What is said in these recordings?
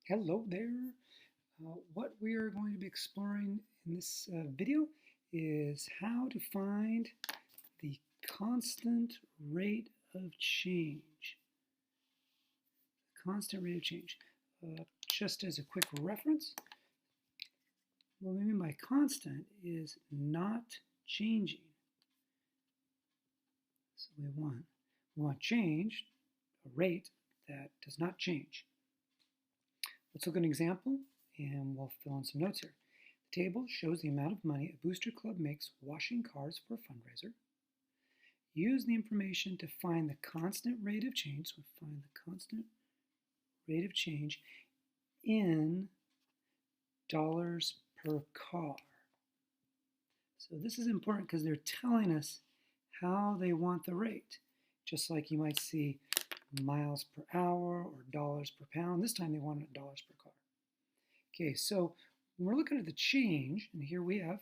Hello there. What we are going to be exploring in this video is how to find the constant rate of change. Constant rate of change. Just as a quick reference, what we mean by constant is not changing. So we want change, a rate that does not change. Let's look at an example and we'll fill in some notes here. The table shows the amount of money a booster club makes washing cars for a fundraiser. Use the information to find the constant rate of change. So find the constant rate of change in dollars per car. So this is important because they're telling us how they want the rate. Just like you might see miles per hour or dollars per pound. This time they want it dollars per car. Okay, so when we're looking at the change, and here we have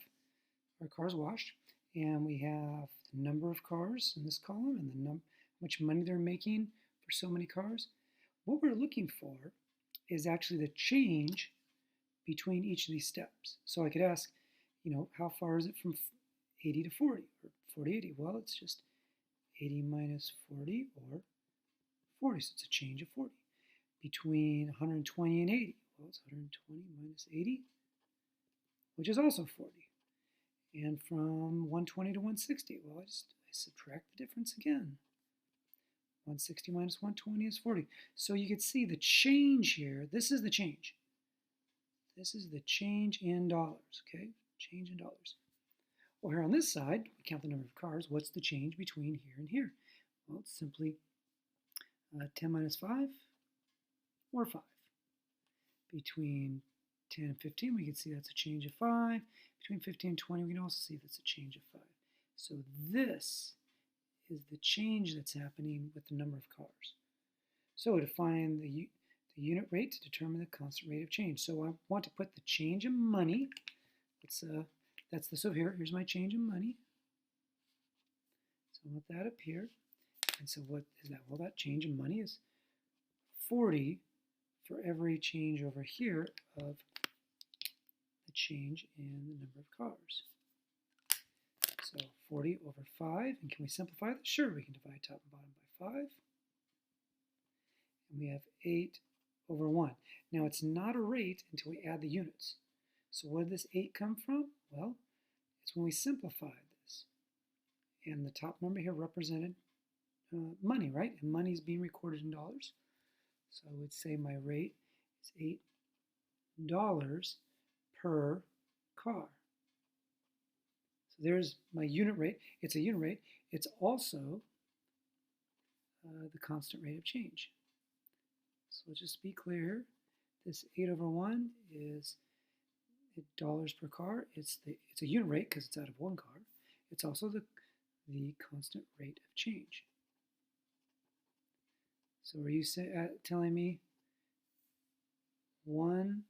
our cars washed, and we have the number of cars in this column and the how much money they're making for so many cars. What we're looking for is actually the change between each of these steps. So I could ask, how far is it from 80 to 40 or 40 to 80? Well, it's just 80 minus 40 or 40, so it's a change of 40. Between 120 and 80, well, it's 120 minus 80, which is also 40. And from 120 to 160, well, I subtract the difference again. 160 minus 120 is 40. So you can see the change here. This is the change. This is the change in dollars, okay? Change in dollars. Well, here on this side, we count the number of cars. What's the change between here and here? Well, it's simply 10 minus 5, or 5. Between 10 and 15, we can see that's a change of 5. Between 15 and 20, we can also see that's a change of 5. So this is the change that's happening with the number of cars. So to find the unit rate to determine the constant rate of change. So I want to put the change in money. That's this over here. Here's my change in money. So I want that up here. And so what is that? Well, that change in money is 40 for every change over here of the change in the number of cars. So 40 over 5. And can we simplify this? Sure, we can divide top and bottom by 5. And we have 8 over 1. Now, it's not a rate until we add the units. So where did this 8 come from? Well, it's when we simplified this. And the top number here represented money, right? And money is being recorded in dollars. So I would say my rate is $8 per car. So there's my unit rate. It's a unit rate. It's also the constant rate of change. So let's just be clear here. This 8 over 1 is dollars per car. It's a unit rate because it's out of one car. It's also the constant rate of change. So are you telling me one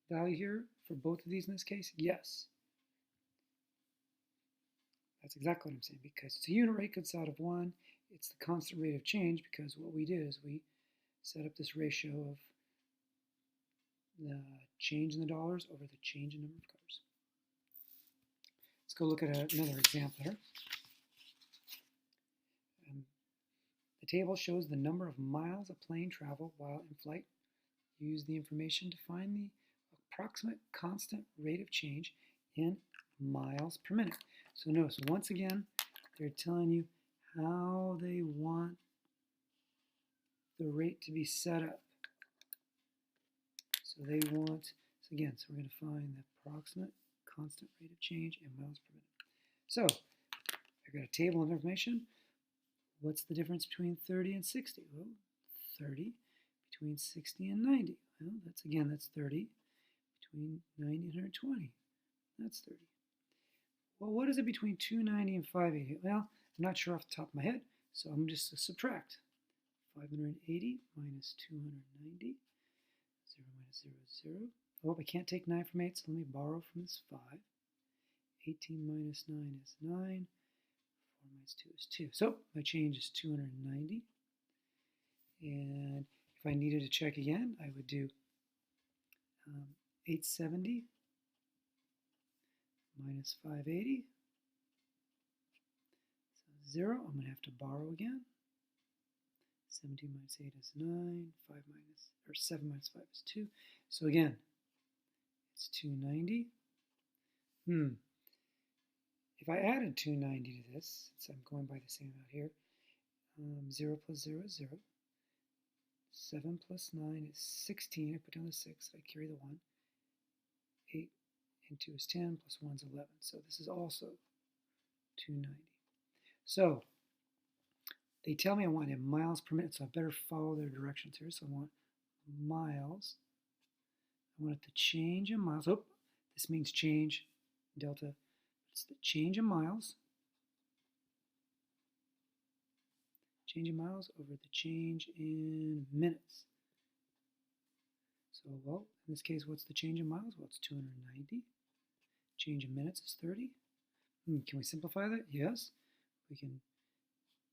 value here for both of these in this case? Yes. That's exactly what I'm saying, because it's a unit rate because it's out of one. It's the constant rate of change because what we did is we set up this ratio of the change in the dollars over the change in number of cars. Let's go look at another example here. The table shows the number of miles a plane traveled while in flight. Use the information to find the approximate constant rate of change in miles per minute. So notice, once again, they're telling you how they want the rate to be set up. So they want, so again, so we're going to find the approximate constant rate of change in miles per minute. So I've got a table of information. What's the difference between 30 and 60? Well, 30 between 60 and 90. Well, that's 30 between 90 and 120. That's 30. Well, what is it between 290 and 580? Well, I'm not sure off the top of my head, so I'm just to subtract. 580 minus 290. 0 minus 0 is 0. Oh, I can't take 9 from 8, so let me borrow from this 5. 18 minus 9 is 9. 4 minus 2 is 2. So my change is 290. And if I needed to check again, I would do 870 minus 580. So 0. I'm going to have to borrow again. 17 minus 8 is 9. 7 minus 5 is 2. So again, it's 290. If I added 290 to this, since I'm going by the same amount here, 0 plus 0 is 0. 7 plus 9 is 16. I put down the 6. I carry the 1. 8 and 2 is 10. Plus 1 is 11. So this is also 290. So they tell me I want it in miles per minute, so I better follow their directions here. So I want miles. I want it to change in miles. Oh, this means change, delta. It's the change in miles. Change in miles over the change in minutes. So, well, in this case, what's the change in miles? Well, it's 290. Change in minutes is 30. Can we simplify that? Yes. We can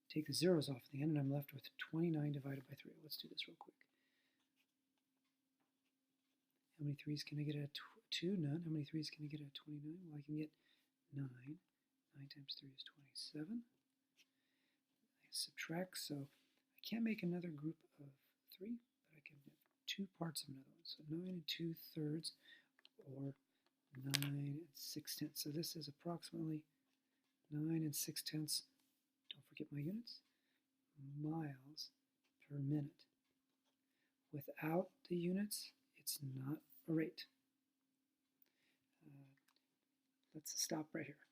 take the zeros off the end, and I'm left with 29 divided by 3. Let's do this real quick. How many 3's can I get out of 2? None. How many 3's can I get out of 29? Well, I can get 9. 9 times 3 is 27. I subtract, so I can't make another group of 3, but I can have 2 parts of another one. So 9 and 2/3, or 9 and 6/10. So this is approximately 9 and 6/10. Don't forget my units. Miles per minute. Without the units, it's not a rate. Let's stop right here.